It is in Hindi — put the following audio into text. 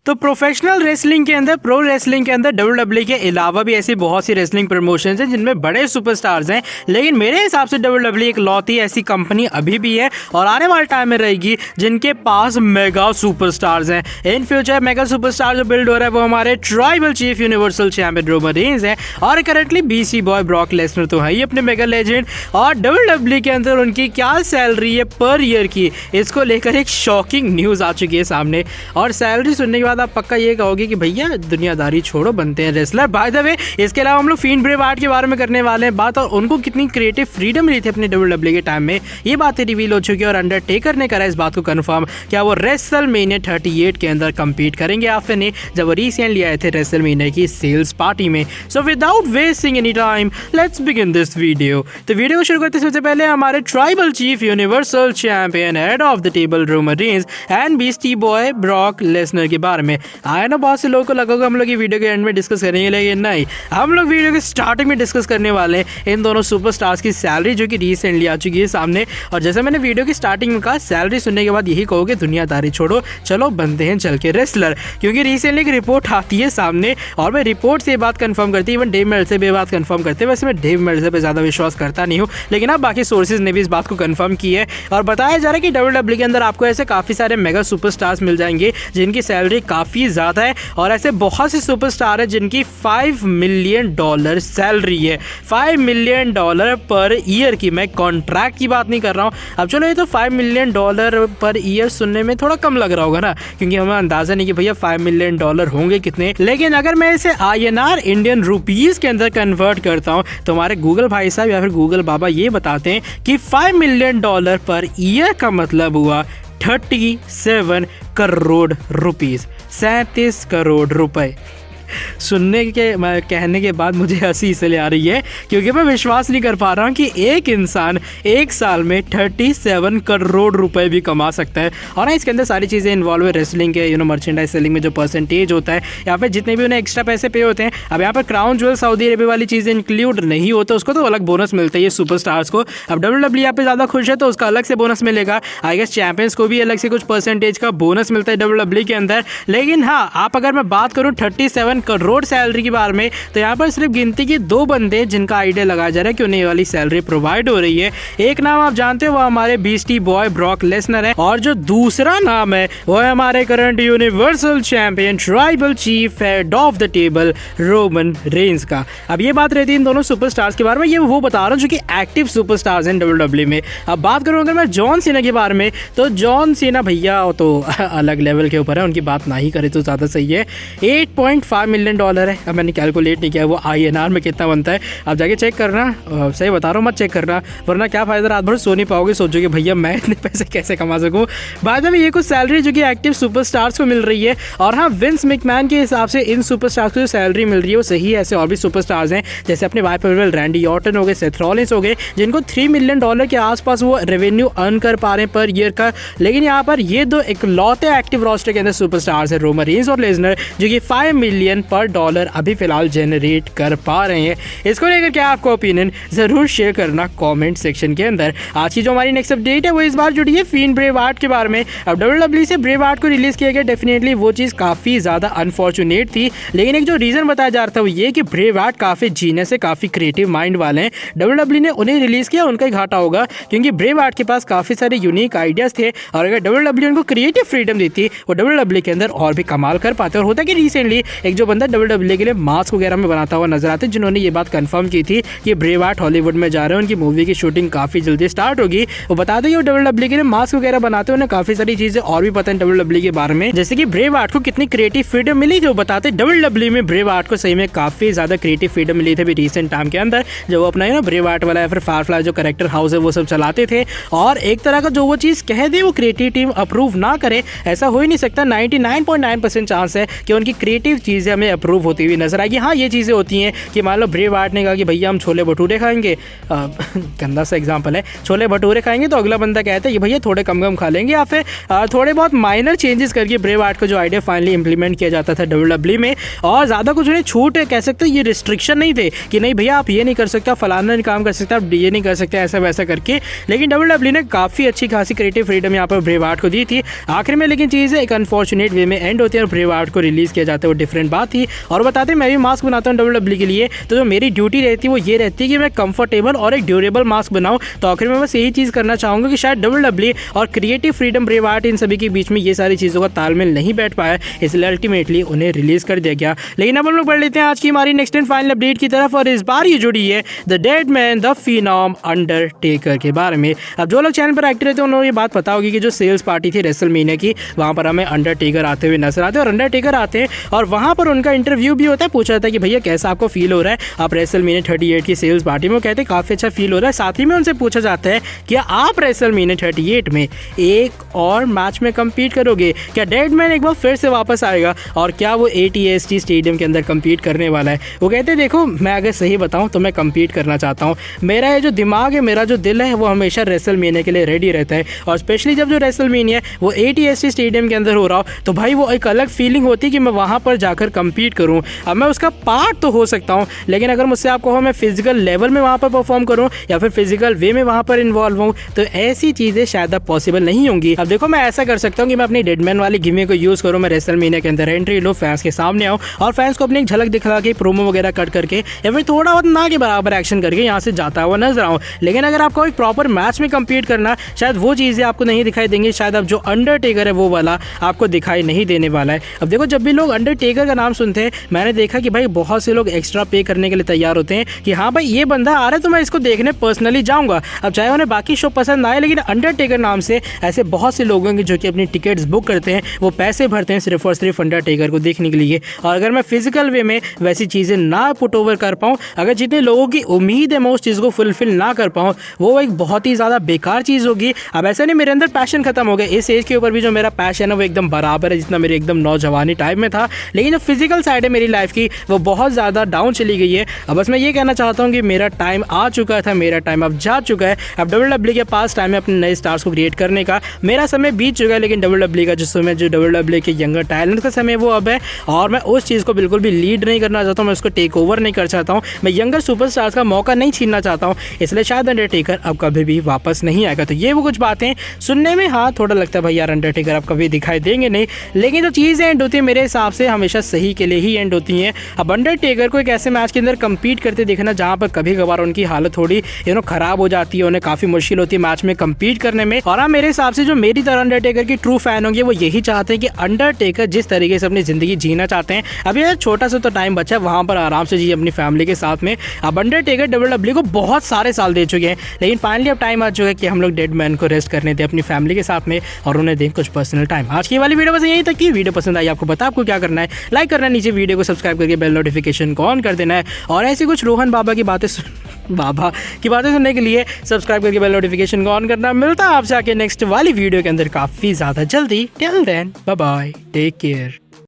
तो प्रोफेशनल रेसलिंग के अंदर, प्रो रेसलिंग के अंदर डब्ल्यूडब्ल्यूई के अलावा भी ऐसी बहुत सी रेसलिंग प्रमोशंस हैं जिनमें बड़े सुपरस्टार्स हैं, लेकिन मेरे हिसाब से डब्ल्यूडब्ल्यूई एक लौती ऐसी कंपनी अभी भी है और आने वाले टाइम में रहेगी जिनके पास मेगा सुपरस्टार्स हैं। इन फ्यूचर मेगा सुपरस्टार जो बिल्ड हो रहा है वो हमारे tribal chief universal champion Roman Reigns है और currently BC boy Brock Lesnar तो है ही अपने मेगा लेजेंड। और डब्ल्यूडब्ल्यूई के अंदर उनकी क्या सैलरी है पर ईयर की, इसको लेकर एक शॉकिंग न्यूज़ आ चुकी है सामने। और सैलरी सुनने के बाद आप पक्का ये कहोगे कि भैया दुनियादारी छोड़ो, बनते हैं रेसलर। बाय द वे इसके अलावा हम लोग फिएंड ब्रे वार्ट के बारे में करने वाले हैं बात, और उनको कितनी क्रिएटिव फ्रीडम मिली थी अपने डब्ल्यूडब्ल्यूई के टाइम में, ये बातें रिवील हो चुकी है। और अंडरटेकर ने करा इस बात को कंफर्म, क्या वो रेसलमेनिया 38 के अंदर कम्पीट करेंगे आफ्टर ने, जब वो रिसेंटली आए थे रेसलमेनिया की सेल्स पार्टी में। So without wasting any time let's begin this video. तो वीडियो को शुरू करते सबसे पहले हमारे tribal chief universal champion head of the table Roman Reigns and Beastie boy Brock Lesnar के बारे में। आया ना बहुत से लोगों को लगा होगा हम लोग ये वीडियो के एंड में डिस्कस करेंगे, लेकिन नहीं, हम लोग वीडियो के स्टार्टिंग में डिस्कस करने वाले हैं इन दोनों सुपरस्टार्स की सैलरी जो कि रिसेंटली आ चुकी है सामने। और जैसे मैंने वीडियो की स्टार्टिंग में कहा, सैलरी सुनने के बाद यही कहोगे दुनियादारी छोड़ो, चलो बनते हैं चल के रेसलर। क्योंकि रिसेंटली एक रिपोर्ट आती है सामने और मैं रिपोर्ट से ये बात कंफर्म करती है, इवन डेव मेल्टजर पे बात कंफर्म करते हैं। वैसे मैं डेव मेल्टजर पे ज़्यादा विश्वास करता नहीं हूँ, लेकिन अब बाकी सोर्सेज ने भी इस बात को कंफर्म की है। और बताया जा रहा है कि डब्ल्यूडब्ल्यूई के अंदर आपको ऐसे काफ़ी सारे मेगा सुपरस्टार्स मिल जाएंगे जिनकी सैलरी काफ़ी ज़्यादा है। और ऐसे बहुत से सुपरस्टार है जिनकी $5 मिलियन सैलरी है, $5 मिलियन पर ईयर की। मैं कॉन्ट्रैक्ट की बात नहीं कर रहा हूँ। अब चलो ये तो $5 मिलियन पर ईयर सुनने में थोड़ा कम लग रहा होगा ना, क्योंकि हमें अंदाजा नहीं कि भैया $5 मिलियन होंगे कितने। लेकिन अगर मैं इसे INR इंडियन रुपीज़ के अंदर कन्वर्ट करता हूँ तो हमारे गूगल भाई साहब या फिर गूगल बाबा ये बताते हैं कि $5 मिलियन पर ईयर का मतलब हुआ 37 करोड़ रुपीस, 37 करोड़ रुपए। सुनने के कहने के बाद मुझे हंसी इसलिए आ रही है क्योंकि मैं विश्वास नहीं कर पा रहा हूँ कि एक इंसान एक साल में 37 करोड़ रुपए भी कमा सकता है। और इसके अंदर सारी चीज़ें इन्वॉल्व है रेसलिंग के, मर्चेंडाइज सेलिंग में जो परसेंटेज होता है या फिर जितने भी उन्हें एक्स्ट्रा पैसे पे होते हैं। अब यहाँ पर क्राउन ज्वेल सऊदी अरेबिया वाली चीज़ें इंक्लूड नहीं होता, उसको तो अलग बोनस मिलता है ये सुपरस्टार्स को। अब डब्ल्यूडब्ल्यूई यहाँ पे ज़्यादा खुश है तो उसका अलग से बोनस मिलेगा। आई गेस चैंपियंस को भी अलग से कुछ परसेंटेज का बोनस मिलता है डब्ल्यूडब्ल्यूई के अंदर। लेकिन हाँ, आप अगर मैं बात करूँ 37 करोड़ सैलरी के बारे में, तो यहाँ पर सिर्फ गिनती की 2 बंदे जिनका आइडिया लगाया जा रहा है कि उन्हें ये वाली सैलरी प्रोवाइड हो रही है। एक नाम आप जानते हो वो हमारे बीस्टी बॉय ब्रॉक लेसनर है, और जो दूसरा नाम है वो है हमारे current universal champion tribal chief head of the table Roman Reigns का। अब ये बात रहती है इन दोनों सुपरस्टार्स के बारे में, ये वो बता रहा हूँ जो कि एक्टिव सुपरस्टार्स हैं डब्ल्यूडब्ल्यूई में। अब बात करूँ अगर मैं जॉन सीना के बारे में, तो जॉन सीना भैया तो अलग लेवल के ऊपर है, उनकी बात ना ही करे तो ज़्यादा सही है। $8.5 मिलियन है। अब मैंने कैलकुलेट नहीं किया वो INR में कितना बनता है, आप जाके चेक करना। सही बता रहा हूँ, मत चेक करना वरना क्या फ़ायदा, रात भर सो नहीं पाओगे, सोचोगे भैया मैं इतने पैसे कैसे कमा सकूँ। बाद में ये कुछ सैलरी जो कि एक्टिव सुपरस्टार्स को मिल रही है। और हाँ, विंस मैकमैन के हिसाब से इन सुपरस्टार्स को जो सैलरी मिल रही है वो सही है। ऐसे और भी सुपरस्टार्स हैं जैसे अपने वाइफल रैंडी ऑर्टन हो गए, सेथ रॉलिंस हो गए, जिनको $3 मिलियन के आसपास वो रेवेन्यू अर्न कर पा रहे हैं पर ईयर का। लेकिन यहाँ पर ये 2 इकलौते एक्टिव रोस्टर के अंदर सुपरस्टार्स हैं, रोमन रेंस और लेसनर, जो कि $5 मिलियन अभी फिलहाल जनरेट कर पा रहे हैं। इसको लेकर क्या आपका ओपिनियन जरूर शेयर करना कमेंट सेक्शन के अंदर। आज की जो हमारी नेक्स्ट अपडेट है वो इस बार जुड़ी है फिएंड ब्रे वार्ट के बारे में। अब डब्ल्यूडब्ल्यूई से ब्रे वार्ट को रिलीज किया गया, डेफिनेटली वो चीज़ काफ़ी ज़्यादा अनफॉर्चुनेट थी। लेकिन एक जो रीज़न बताया जा रहा था वो ये कि ब्रे वार्ट काफ़ी जीनियस है, काफ़ी क्रिएटिव माइंड वाले हैं। डब्ल्यूडब्ल्यूई ने उन्हें रिलीज़ किया, उनका ही घाटा होगा क्योंकि ब्रे वार्ट के पास काफ़ी सारे यूनिक आइडियाज़ थे। और अगर डब्ल्यूडब्ल्यूई उनको क्रिएटिव फ्रीडम देती वो डब्ल्यूडब्ल्यूई के अंदर और भी कमाल कर पाते। और होता कि रिसेंटली एक जो बंदा डब्ल्यूडब्ल्यूई के लिए मास्क वगैरह में बनाता हुआ नजर आते, जिन्होंने ये बात कंफर्म की थी कि ब्रे वार्ट हॉलीवुड में जा रहे हैं, उनकी मूवी की शूटिंग काफ़ी जल्दी स्टार्ट होगी। वो बताते हैं वो डब्ल्यूडब्ल्यूई के लिए मास्क वगैरह बनाते हैं, उन्हें काफ़ी सारी चीज़ें और भी पता है डब्ल्यूडब्ल्यूई के बारे में, जैसे कि ब्रे वार्ट को कितनी क्रिएटिव फ्रीडम मिली थी। वो बताते हैं डब्ल्यूडब्ल्यूई में ब्रे वार्ट को सही में काफ़ी ज़्यादा क्रिएटिव फ्रीडम मिली थी अभी रिसेंट टाइम के अंदर, जब वो अपना ब्रे वार्ट वाला या फिर फायरफ्लाई जो कैरेक्टर हाउस है वो सब चलाते थे। और एक तरह का जो वो चीज़ कह दे वो क्रिएटिव टीम अप्रूव ना करे, ऐसा हो ही नहीं सकता। 99.9% चांस है कि उनकी क्रिएटिव चीज़ें हमें अप्रूव होती हुई नजर आएगी। हाँ, ये चीज़ें होती हैं कि मान लो ब्रे वार्ट ने कहा कि भैया हम छोले भटूरे खाएंगे, गंदा सा एग्जाम्पल है, छोले भटूरे खाएंगे, तो अगला बंदा कहता है कि भैया थोड़े कम खा लेंगे, या फिर थोड़े बहुत माइनर चेंजेस करके ब्रे वार्ट का जो आइडिया फाइनली इंप्लीमेंट किया जाता था WWE में। और ज़्यादा कुछ उन्हें छूट कह सकते हो, ये रिस्ट्रिक्शन नहीं थे कि नहीं भैया आप ये नहीं कर सकते, फलाना नहीं काम कर सकते, आप ये नहीं कर सकते, ऐसा वैसा करके। लेकिन WWE ने काफ़ी अच्छी खासी क्रिएटिव फ्रीडम यहाँ पर ब्रे वार्ट को दी थी आखिर में। लेकिन चीज़ें एक अनफॉर्चुनेट वे में एंड होती है और ब्रे वार्ट को रिलीज़ किया जाता है, वो डिफरेंट बात थी। और बताते मैं भी मास्क बनाता हूँ WWE के लिए, तो जो मेरी ड्यूटी रहती है वो ये रहती है कि मैं कंफर्टेबल और एक ड्यूरेबल मास्क बनाऊँ। तो आखिर में बस यही चीज़ करना चाहूँगा कि शायद WWE और क्रिएटिव फ्रीडम ब्रे वार्ट इन सभी के बीच में ये सारी चीज़ों का तालमेल नहीं बैठ पाया, इसलिए अल्टीमेटली उन्हें रिलीज़ कर दिया गया। लेकिन अब हम लोग बढ़ लेते हैं आज की हमारी नेक्स्ट एंड फाइनल अपडेट की तरफ, और इस बार ये जुड़ी है the dead man the phenom Undertaker के बारे में। अब जो लोग चैनल पर एक्टिव रहते हैं उन्हें ये बात पता होगी कि जो सेल्स पार्टी थी रेसलमेनिया की, वहाँ पर हमें अंडरटेकर आते हुए नजर आते हैं। और अंडरटेकर आते हैं और वहाँ पर उनका इंटरव्यू भी होता है, पूछा जाता है कि भैया कैसा आपको फील हो रहा है आप रेसलमेनिया 38 की सेल्स पार्टी में। वो कहते हैं काफ़ी अच्छा फील हो रहा है। साथ ही में उनसे पूछा जाता है कि आप रेसलमेनिया 38 में एक और मैच में कम्पीट करोगे, क्या डेड मैन एक बार फिर से वापस आएगा और क्या वो AT&T स्टेडियम के अंदर कम्पीट करने वाला है। वो कहते हैं देखो मैं अगर सही बताऊं तो मैं कम्पीट करना चाहता हूं, मेरा ये जो दिमाग है, मेरा जो दिल है, वो हमेशा रेसलमेनिया के लिए रेडी रहता है। और स्पेशली जब जो रेसलमेनिया वो AT&T स्टेडियम के अंदर हो रहा हो, तो भाई वो एक अलग फीलिंग होती है कि मैं वहाँ पर जाकर कम्पीट करूँ। अब मैं उसका पार्ट तो हो सकता हूँ, लेकिन अगर मुझसे आप कहो मैं फिजिकल लेवल में वहाँ पर परफॉर्म करूँ या फिर फिजिकल वे में वहाँ पर इन्वॉल्व हूँ, तो ऐसी चीज़ें शायद अब पॉसिबल नहीं होंगी। अब देखो मैं ऐसा कर सकता हूँ कि मैं अपनी डेडमैन वाली गिमिक को यूज़ करूँ, मैं रेसलमेनिया के अंदर एंट्री लो, फैंस के सामने आओ और फैंस को अपनी एक झलक दिखा के प्रोमो वगैरह कट करके या फिर थोड़ा बहुत ना के बराबर एक्शन करके यहाँ से जाता हुआ नजर आऊँ। लेकिन अगर आपको एक प्रॉपर मैच में कम्पीट करना, शायद वो चीज़ें आपको नहीं दिखाई देंगी, शायद अब जो अंडरटेकर है वो वाला आपको दिखाई नहीं देने वाला है। अब देखो जब भी लोग अंडरटेकर का नाम सुनते हैं, मैंने देखा कि भाई बहुत से लोग एक्स्ट्रा पे करने के लिए तैयार होते हैं कि हाँ भाई ये बंदा आ रहा है तो मैं इसको देखने पर्सनली जाऊँगा। अब चाहे उन्हें बाकी शो पसंद आए, लेकिन अंडरटेकर नाम से ऐसे बहुत से लोग होंगे जो कि अपनी टिकट्स बुक करते हैं, वो पैसे भरते हैं सिर्फ और सिर्फ अंडरटेकर को देखने के लिए। और अगर मैं फिजिकल वे में वैसी चीज़ें ना पुट ओवर कर पाऊँ, अगर जितने लोगों की उम्मीद है मैं उस चीज़ को फुलफिल ना कर पाऊँ, वो एक बहुत ही ज़्यादा बेकार चीज़ होगी। अब ऐसा नहीं मेरे अंदर पैशन खत्म हो गया, इस एज के ऊपर भी जो मेरा पैशन है वो एकदम बराबर है जितना मेरे एकदम नौजवानी टाइम में था, लेकिन जो फिजिकल साइड है मेरी लाइफ की वो बहुत ज़्यादा डाउन चली गई है। अब बस मैं ये कहना चाहता हूँ कि मेरा टाइम आ चुका था, मेरा टाइम अब जा चुका है। अब WWE के पास टाइम है अपने नए स्टार्स को क्रिएट करने का, मेरा समय बीत चुका है। लेकिन WWE का जो समय, जो WWE के यंगर टैलेंट का समय वो अब है, और मैं उस चीज़ को बिल्कुल भी लीड नहीं करना चाहता हूँ, मैं उसको टेक ओवर नहीं कर चाहता हूँ, मैं यंगर सुपरस्टार्स का मौका नहीं छीनना चाहता हूँ। इसलिए शायद अंडरटेकर अब कभी भी वापस नहीं आएगा। तो ये वो कुछ बातें सुनने में हाँ थोड़ा लगता है भाई यार अंडरटेकर अब कभी दिखाई देंगे नहीं, लेकिन जो चीज़ें एंड होती है मेरे हिसाब से हमेशा सही के लिए ही एंड होती हैं। अब अंडरटेकर को एक ऐसे मैच के अंदर कम्पीट करते देखना जहाँ पर कभी कभार उनकी हालत थोड़ी खराब हो जाती है, उन्हें काफ़ी मुश्किल होती है मैच में कम्पीट करने में। और हाँ मेरे हिसाब से जो मेरी तरह अंडरटेकर की ट्रू फैन होंगे वो यही चाहते हैं कि अंडरटेकर जिस तरीके से अपनी ज़िंदगी जीना चाहते हैं, अभी यार छोटा सा तो टाइम बचा है, वहाँ पर आराम से जी अपनी फैमिली के साथ में। अब अंडरटेकर WWE को बहुत सारे साल दे चुके हैं, लेकिन फाइनली अब टाइम आ चुका है कि हम लोग डेड मैन को रेस्ट करने दें अपनी फैमिली के साथ में और उन्हें दें कुछ पर्सनल टाइम। आज की वाली वीडियो बस यही तक की। वीडियो पसंद आई आपको बता आपको क्या करना है, लाइक करना है, नीचे वीडियो को सब्सक्राइब करके बेल नोटिफिकेशन को ऑन कर देना है, और ऐसी कुछ रोहन बाबा की बातें सुनने के लिए सब्सक्राइब करके बेल नोटिफिकेशन को ऑन करना। मिलता है आपसे आके नेक्स्ट वाली वीडियो के अंदर काफ़ी ज़्यादा जल्दी। Till then bye bye, take care.